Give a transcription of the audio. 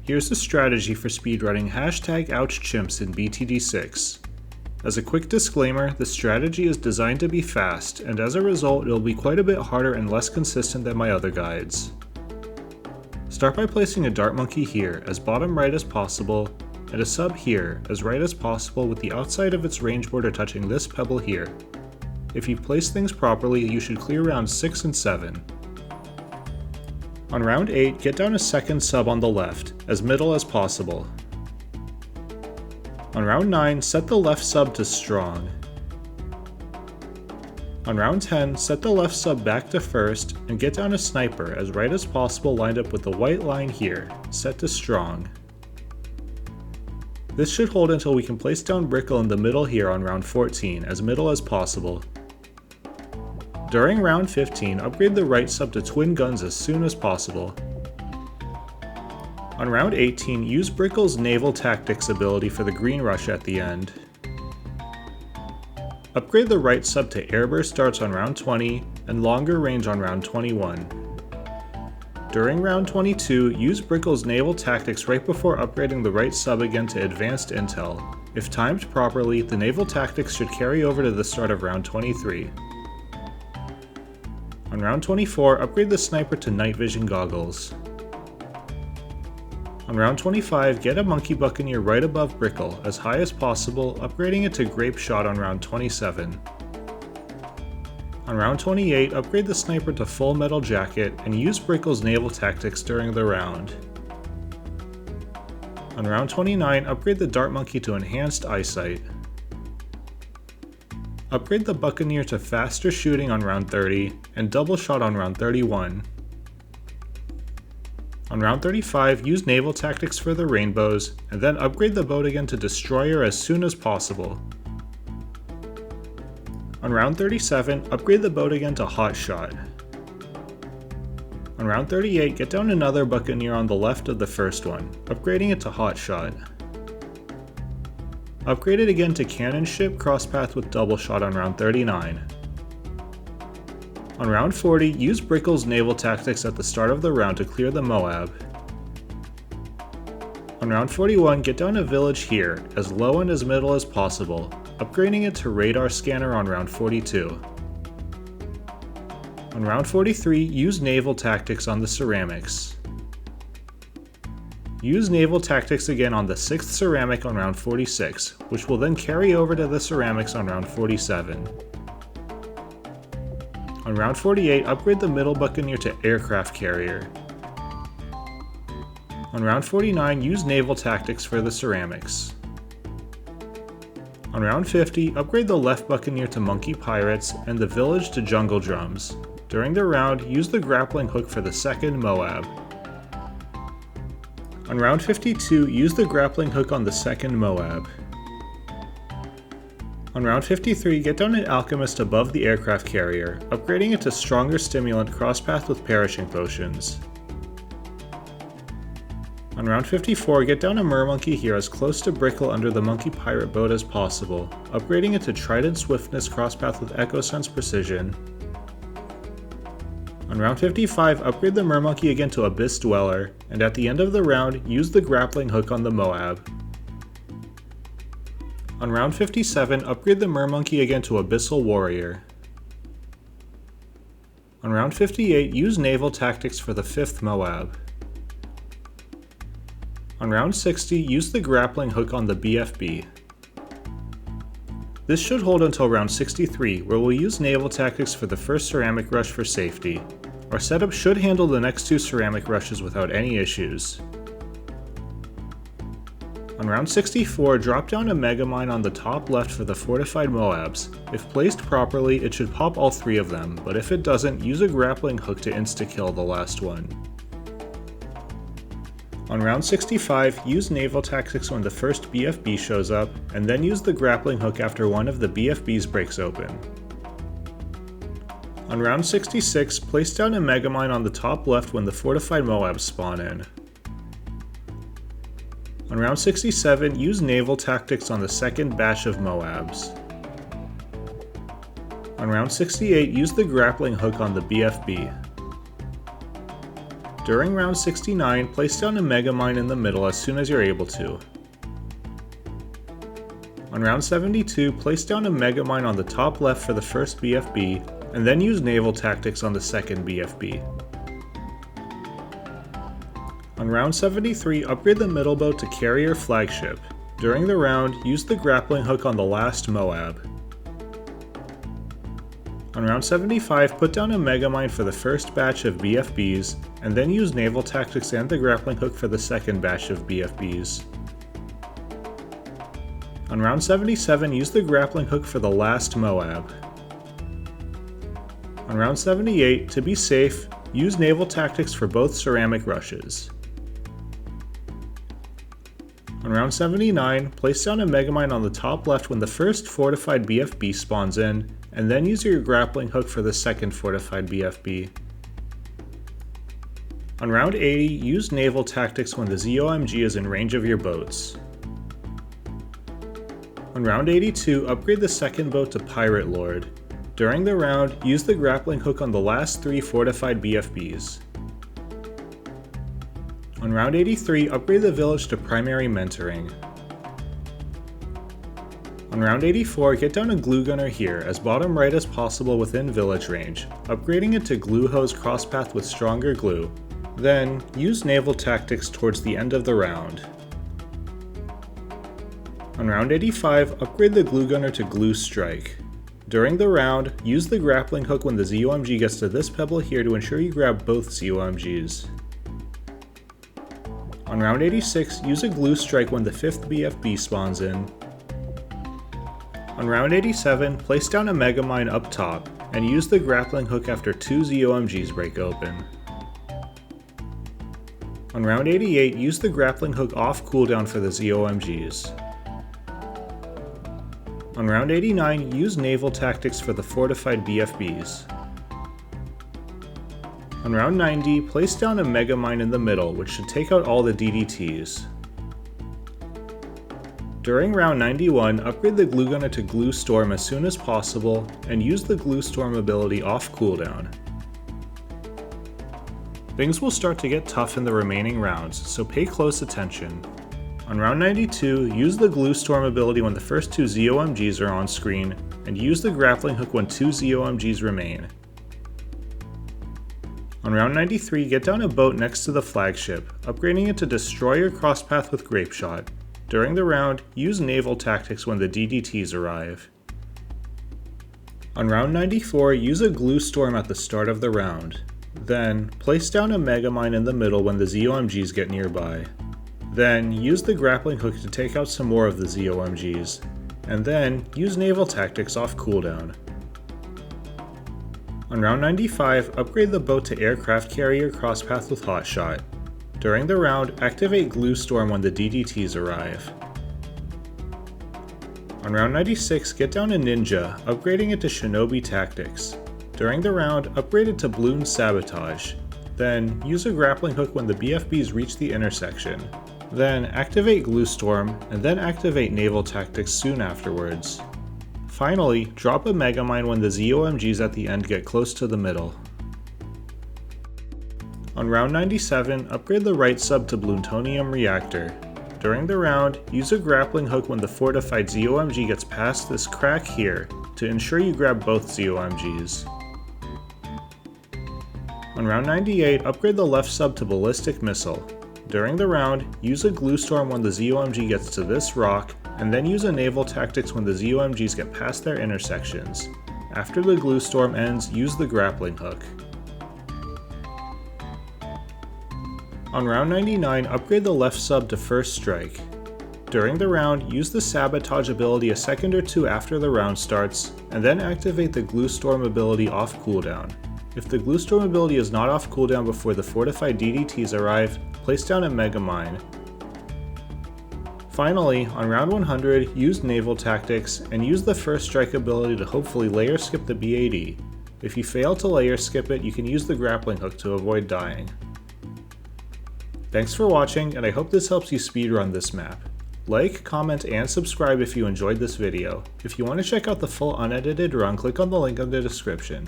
Here's the strategy for speedrunning #OuchChimps in BTD6. As a quick disclaimer, the strategy is designed to be fast, and as a result, it'll be quite a bit harder and less consistent than my other guides. Start by placing a dart monkey here, as bottom right as possible, and a sub here, as right as possible with the outside of its range border touching this pebble here. If you've placed things properly, you should clear rounds 6 and 7. On round 8, get down a second sub on the left, as middle as possible. On round 9, set the left sub to strong. On round 10, set the left sub back to first, and get down a sniper as right as possible lined up with the white line here, set to strong. This should hold until we can place down Brickell in the middle here on round 14, as middle as possible. During round 15, upgrade the right sub to twin guns as soon as possible. On round 18, use Brickell's naval tactics ability for the green rush at the end. Upgrade the right sub to airburst darts on round 20, and longer range on round 21. During round 22, use Brickell's naval tactics right before upgrading the right sub again to advanced intel. If timed properly, the naval tactics should carry over to the start of round 23. On round 24, upgrade the sniper to night vision goggles. On round 25, get a monkey Buccaneer right above Brickell, as high as possible, upgrading it to grape shot on round 27. On round 28, upgrade the sniper to full metal jacket, and use Brickell's naval tactics during the round. On round 29, upgrade the dart monkey to enhanced eyesight. Upgrade the Buccaneer to faster shooting on round 30, and double shot on round 31. On round 35, use naval tactics for the rainbows, and then upgrade the boat again to destroyer as soon as possible. On round 37, upgrade the boat again to hot shot. On round 38, get down another Buccaneer on the left of the first one, upgrading it to hot shot. Upgrade it again to cannon ship crosspath with double shot on round 39. On round 40, use Brickell's naval tactics at the start of the round to clear the MOAB. On round 41, get down a village here, as low and as middle as possible, upgrading it to radar scanner on round 42. On round 43, use naval tactics on the ceramics. Use naval tactics again on the 6th ceramic on round 46, which will then carry over to the ceramics on round 47. On round 48, upgrade the middle Buccaneer to aircraft carrier. On round 49, use naval tactics for the ceramics. On round 50, upgrade the left Buccaneer to monkey pirates and the village to jungle drums. During the round, use the grappling hook for the second MOAB. On round 52, use the grappling hook on the second MOAB. On round 53, get down an alchemist above the aircraft carrier, upgrading it to stronger stimulant crosspath with perishing potions. On round 54, get down a mermonkey here as close to Brickell under the monkey pirate boat as possible, upgrading it to trident swiftness crosspath with echo sense precision. On round 55, upgrade the mermonkey again to abyss dweller, and at the end of the round, use the grappling hook on the MOAB. On round 57, upgrade the mermonkey again to abyssal warrior. On round 58, use naval tactics for the 5th MOAB. On round 60, use the grappling hook on the BFB. This should hold until round 63, where we'll use naval tactics for the first ceramic rush for safety. Our setup should handle the next 2 ceramic rushes without any issues. On round 64, drop down a megamine on the top left for the fortified MOABs. If placed properly, it should pop all 3 of them, but if it doesn't, use a grappling hook to insta-kill the last one. On round 65, use naval tactics when the first BFB shows up, and then use the grappling hook after one of the BFBs breaks open. On round 66, place down a megamine on the top left when the fortified MOABs spawn in. On round 67, use naval tactics on the second batch of MOABs. On round 68, use the grappling hook on the BFB. During round 69, place down a mega mine in the middle as soon as you're able to. On round 72, place down a mega mine on the top left for the first BFB, and then use naval tactics on the second BFB. On round 73, upgrade the middle boat to carrier Flagship. During the round, use the grappling hook on the last MOAB. On round 75, put down a mega mine for the first batch of BFBs, and then use naval tactics and the grappling hook for the second batch of BFBs. On round 77, use the grappling hook for the last MOAB. On round 78, to be safe, use naval tactics for both ceramic rushes. On round 79, place down a mega mine on the top left when the first fortified BFB spawns in, and then use your grappling hook for the second fortified BFB. On round 80, use naval tactics when the ZOMG is in range of your boats. On round 82, upgrade the second boat to Pirate Lord. During the round, use the grappling hook on the last 3 fortified BFBs. On round 83, upgrade the village to Primary Mentoring. On round 84, get down a glue gunner here, as bottom right as possible within village range, upgrading it to Glue Hose Crosspath with stronger glue. Then, use naval tactics towards the end of the round. On round 85, upgrade the glue gunner to Glue Strike. During the round, use the grappling hook when the ZOMG gets to this pebble here to ensure you grab both ZOMGs. On round 86, use a Glue Strike when the 5th BFB spawns in. On round 87, place down a mega mine up top, and use the grappling hook after 2 ZOMGs break open. On round 88, use the grappling hook off cooldown for the ZOMGs. On round 89, use naval tactics for the fortified BFBs. On round 90, place down a mega mine in the middle, which should take out all the DDTs. During round 91, upgrade the glue gunner to Glue Storm as soon as possible, and use the Glue Storm ability off cooldown. Things will start to get tough in the remaining rounds, so pay close attention. On round 92, use the Glue Storm ability when the first 2 ZOMGs are on screen, and use the grappling hook when 2 ZOMGs remain. On round 93, get down a boat next to the Flagship, upgrading it to Destroyer Crosspath with Grape Shot. During the round, use naval tactics when the DDTs arrive. On round 94, use a Glue Storm at the start of the round. Then, place down a mega mine in the middle when the ZOMGs get nearby. Then, use the grappling hook to take out some more of the ZOMGs. And then, use naval tactics off cooldown. On round 95, upgrade the boat to Aircraft Carrier Crosspath with Hotshot. During the round, activate Glue Storm when the DDTs arrive. On round 96, get down a Ninja, upgrading it to Shinobi Tactics. During the round, upgrade it to Bloom Sabotage. Then, use a grappling hook when the BFBs reach the intersection. Then, activate Glue Storm, and then activate Naval Tactics soon afterwards. Finally, drop a Mega Mine when the ZOMGs at the end get close to the middle. On round 97, upgrade the right sub to Plutonium Reactor. During the round, use a grappling hook when the fortified ZOMG gets past this crack here to ensure you grab both ZOMGs. On round 98, upgrade the left sub to Ballistic Missile. During the round, use a Glue Storm when the ZOMG gets to this rock, and then use a Naval Tactics when the ZOMGs get past their intersections. After the Glue Storm ends, use the grappling hook. On round 99, upgrade the left sub to First Strike. During the round, use the Sabotage ability a second or two after the round starts, and then activate the Glue Storm ability off cooldown. If the Glue Storm ability is not off cooldown before the fortified DDTs arrive, place down a Mega Mine. Finally, on round 100, use Naval Tactics, and use the First Strike ability to hopefully layer skip the BAD. If you fail to layer skip it, you can use the grappling hook to avoid dying. Thanks for watching, and I hope this helps you speedrun this map. Like, comment, and subscribe if you enjoyed this video. If you want to check out the full unedited run, click on the link in the description.